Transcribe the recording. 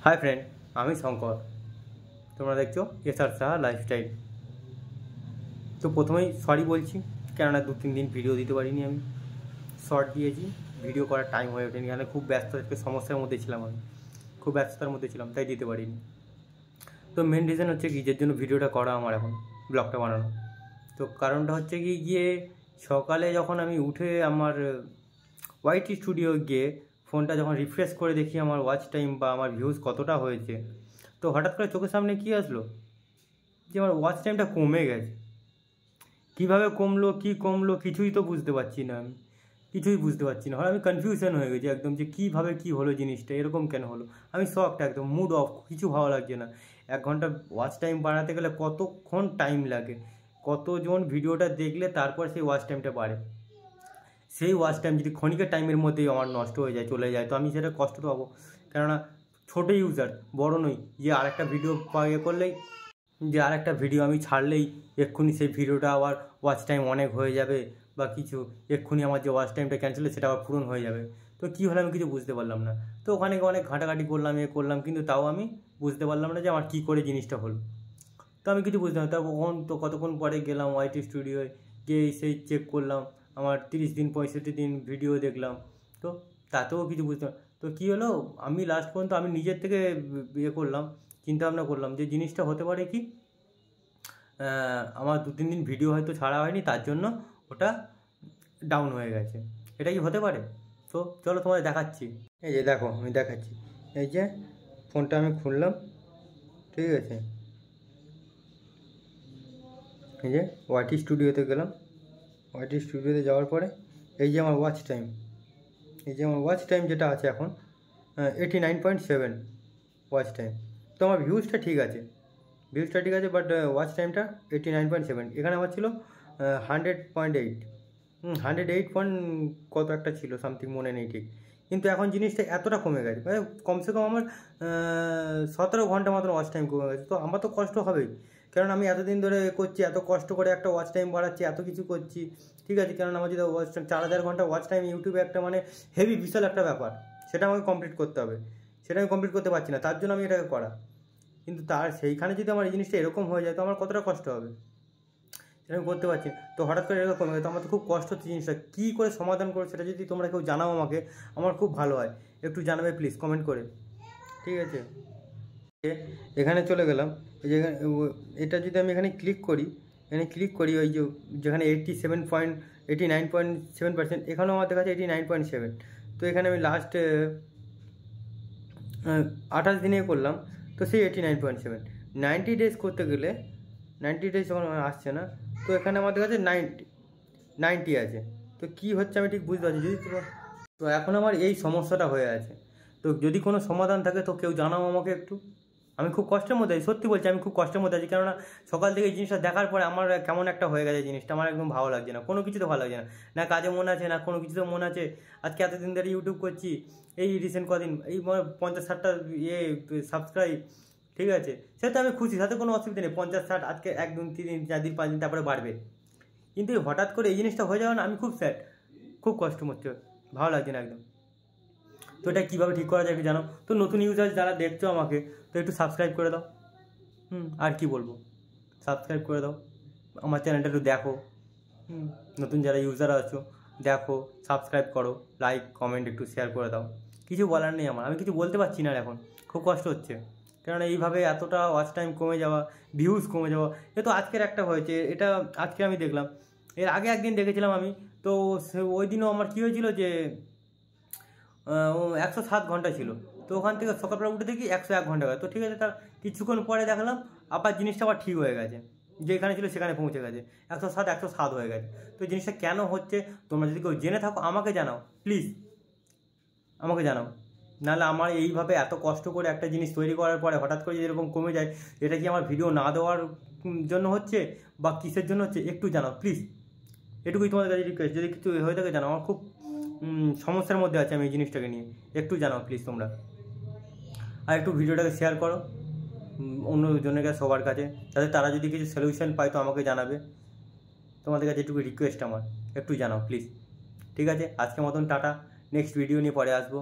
Hi friend আমি শঙ্কর তোমরা দেখছো এসআর সাহা লাইফস্টাইল। তো প্রথমেই সরি বলছি, কেননা 2-3 দিন ভিডিও দিতে পারিনি। আমি শর্ট দিয়েছি, ভিডিও করার টাইম হয়ে ওঠেনি, কারণ খুব ব্যস্ত সমস্যার মধ্যে ছিলাম। আমি খুব ব্যস্ততার মধ্যে ছিলাম, তাই দিতে পারিনি। তো মেন রিজন হচ্ছে কি, যের জন্য ভিডিওটা করা আমার এখন ব্লগটা বানানো। তো কারণটা হচ্ছে কি, গিয়ে সকালে যখন আমি উঠে আমার ওয়াইটি স্টুডিও গিয়ে ফোনটা যখন রিফ্রেশ করে দেখি আমার ওয়াচ টাইম বা আমার ভিউজ কতটা হয়েছে, তো হঠাৎ করে চোখের সামনে কী আসলো যে আমার ওয়াচ টাইমটা কমে গেছে। কীভাবে কমলো, কী কমলো, কিছুই তো বুঝতে পারছি না। আমি কিছুই বুঝতে পারছি না। আমি কনফিউশন হয়ে গেছি একদম, যে কীভাবে কী হলো জিনিসটা, এরকম কেন হলো। আমি শকটা একদম, মুড অফ, কিছু ভালো লাগছে না। 1 ঘন্টা ওয়াচ টাইম বাড়াতে গেলে কতক্ষণ টাইম লাগে, কতজন ভিডিওটা দেখলে তারপর সেই ওয়াচ টাইমটা বাড়ে। সেই ওয়াচ টাইম যদি ক্ষণিকের টাইমের মধ্যেই আমার নষ্ট হয়ে যায়, চলে যায়, তো আমি সেটা কষ্ট পাবো। কেননা ছোটো ইউজার, বড় নই যে আরেকটা ভিডিও করলেই, যে আরেকটা ভিডিও আমি ছাড়লেই এক্ষুনি সেই ভিডিওটা আবার ওয়াচ টাইম অনেক হয়ে যাবে বা কিছু, এক্ষুনি আমার যে ওয়াচ টাইমটা ক্যান্সেল সেটা আবার পূরণ হয়ে যাবে। তো কী হলো আমি কিছু বুঝতে পারলাম না। তো ওখানে অনেক ঘাটাঘাটি করলাম, করলাম, কিন্তু তাও আমি বুঝতে পারলাম না যে আমার কী করে জিনিসটা হলো। তো আমি কিছু বুঝতে পারলাম। তো কতক্ষণ পরে গেলাম ওয়াইটি স্টুডিওয়, গিয়ে সেই চেক করলাম, আমার 30 দিন 65 দিন ভিডিও দেখলাম। তো তাতেও কিছু বুঝতে, তো কী হলো, আমি লাস্ট পর্যন্ত আমি নিজের থেকে করলাম, চিন্তাভাবনা করলাম যে জিনিসটা হতে পারে কি, আমার 2-3 দিন ভিডিও হয়তো ছাড়া হয়নি, তার জন্য ওটা ডাউন হয়ে গেছে। এটা কি হতে পারে? তো চলো তোমাদের দেখাচ্ছি। এই যে দেখো, আমি দেখাচ্ছি। এই যে ফোনটা আমি খুললাম, ঠিক আছে, এই যে ওয়াইটি স্টুডিওতে গেলাম। ওয়াইটি স্টুডিওতে যাওয়ার পরে এই যে আমার ওয়াচ টাইম, এই যে আমার ওয়াচ টাইম যেটা আছে এখন 89.7 ওয়াচ টাইম। তো আমার ভিউজটা ঠিক আছে, বাট ওয়াচ টাইমটা 89.7। এখানে আমার ছিল 100.8, 108 পয়েন্ট কত একটা ছিল, সামথিং মনে নেই ঠিক। কিন্তু এখন জিনিসটা এতটা কমে গেছে, মানে কমসে কম আমার 17 ঘন্টা মতন ওয়াচ টাইম কমে গেছে। তো আমার তো কষ্ট হবেই, কারণ আমি এতদিন ধরে করছি, এত কষ্ট করে একটা ওয়াচ টাইম বাড়াচ্ছি, এত কিছু করছি, ঠিক আছে। কারণ আমার যদি ওয়াচ টাইম 4000 ঘন্টা ওয়াচ টাইম ইউটিউবে একটা মানে হেভি বিশাল একটা ব্যাপার, সেটা আমাকে কমপ্লিট করতে হবে। সেটা আমি কমপ্লিট করতে পারছি না, তার জন্য আমি এটাকে করা। কিন্তু সেইখানে যদি আমার এই জিনিসটা এরকম হয়ে যায়, তো আমার কতটা কষ্ট হবে, সেটা আমি করতে পারছি। তো হঠাৎ করে এরকম হয়ে, তো আমার তো খুব কষ্ট হচ্ছে। জিনিসটা কী করে সমাধান করো, সেটা যদি তোমরা কেউ জানাও আমাকে, আমার খুব ভালো হয়। একটু জানাবে প্লিজ কমেন্ট করে, ঠিক আছে। এখানে চলে গেলাম, এই যে এটা যদি আমি এখানে ক্লিক করি, ওই যে যেখানে 89.7%, এখানেও আমার দেখা যাচ্ছে 89.7। তো এখানে আমি লাস্ট 28 দিনে করলাম, তো সেই 89.7। 90 ডেজ করতে গেলে, 90 ডেজ যখন আসছে না, তো এখানে আমাদের কাছে 90 আছে। তো কী হচ্ছে আমি ঠিক বুঝতে পারছি। যদি তো এখন আমার এই সমস্যাটা হয়ে আছে। তো যদি কোনো সমাধান থাকে তো কেউ জানাও আমাকে একটু। আমি খুব কষ্টের মধ্যে আছি, সত্যি বলছি, আমি খুব কষ্টের মধ্যে আছি। কেননা সকাল থেকে এই জিনিসটা দেখার পরে আমার কেমন একটা হয়ে গেছে জিনিসটা, আমার একদম ভালো লাগছে না, কোনো কিছুতে ভালো লাগছে না। না কাজে মন আছে, না কোনো কিছুতে মন আছে। আজকে এতদিন ধরে ইউটিউব করছি, এই রিসেন্ট কদিন এই 50-60টা সাবস্ক্রাইব, ঠিক আছে, সেটা আমি খুশি, সাথে কোনো অসুবিধা নেই। 50-60 আজকে 1 2 3 দিন 4 দিন 5 দিন তারপরে বাড়বে। কিন্তু হঠাৎ করে এই জিনিসটা হয়ে যাওয়া না, আমি খুব স্যাড, খুব কষ্ট হচ্ছে, ভালো লাগছে না একদম। তো এটা কীভাবে ঠিক করা যায় একটু জানো। তো নতুন ইউজার যারা দেখছো আমাকে, তো একটু সাবস্ক্রাইব করে দাও। আর কি বলবো, সাবস্ক্রাইব করে দাও, আমার চ্যানেলটা একটু দেখো। নতুন যারা ইউজার আছো দেখো, সাবস্ক্রাইব করো, লাইক কমেন্ট একটু শেয়ার করে দাও। কিছু বলার নেই আমার, আমি কিছু বলতে পারছি না এখন, খুব কষ্ট হচ্ছে। কেননা এইভাবে এতটা ওয়াচ টাইম কমে যাওয়া, ভিউজ কমে যাওয়া, এ তো আজকের একটা হয়েছে, এটা আজকে আমি দেখলাম। এর আগে একদিন দেখেছিলাম আমি, তো ওই দিনও আমার কী হয়েছিল যে 107 ঘন্টা ছিল। তো ওখান থেকে সকালবেলা উঠে দেখি 101 ঘন্টা গেছে। তো ঠিক আছে, তার কিছুক্ষণ পরে দেখলাম আবার জিনিসটা আবার ঠিক হয়ে গেছে, যেখানে ছিল সেখানে পৌঁছে গেছে, 107 হয়ে গেছে। তো জিনিসটা কেন হচ্ছে, তোমরা যদি কেউ জেনে থাকো আমাকে জানাও প্লিজ, আমাকে জানাও। নাহলে আমার এইভাবে এত কষ্ট করে একটা জিনিস তৈরি করার পরে হঠাৎ করে যদি এরকম কমে যায়, এটা কি আমার ভিডিও না দেওয়ার জন্য হচ্ছে বা কিসের জন্য হচ্ছে, একটু জানাও প্লিজ। এটুকুই তোমাদের কাছে রিকোয়েস্ট, যদি কিছু হয়ে থাকে জানাও। আমার খুব সমস্যার মধ্যে আছে আমি এই জিনিসটাকে নিয়ে, একটু জানাও প্লিজ তোমরা। আর একটু ভিডিওটাকে শেয়ার করো অন্যজনের কাছে, সবার কাছে, যাতে তারা যদি কিছু সলিউশন পায় তো আমাকে জানাবে। তোমাদের কাছে এটুকু রিকোয়েস্ট আমার, একটু জানাও প্লিজ, ঠিক আছে। আজকের মতন টাটা, নেক্সট ভিডিও নিয়ে পরে আসবো।